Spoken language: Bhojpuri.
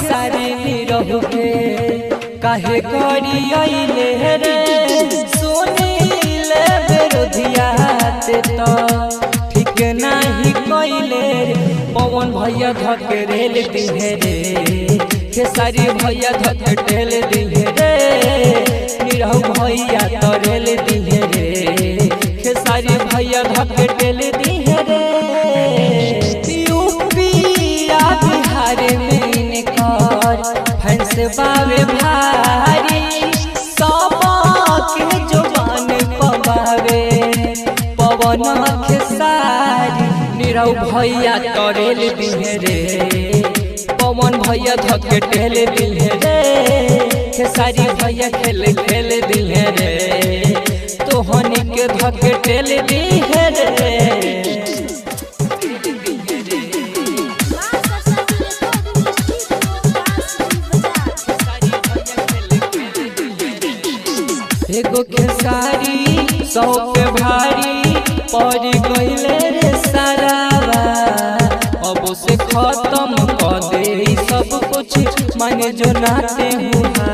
खेसारी निरहु के काहे करी आइले रे सुनीले विरोधिया ते तो ठीक नाही कइले रे पवन भैया धकेरेल दिहे रे खेसारी भैया धकेटेल दिहे रे निरहु भैया तरेल दिहे रे खेसारी भैया धकेटेल दिहे रे यूपी आ बिहार में इनकर फैंस बावे भारी सब के जुबान पवावे पवन खेसारी निरहु भैया तरेल दिहे रे पवन भैया धकेटेल दिहे रे खेसारी भैया खेल दिहे रे तोहनी के धकेटेल दिहे रे एगो खेसारी सौ पे भारी पड़ गइले रे सारावा अब से खत्म कर दे सब कुछ माने जो नाते हुआ।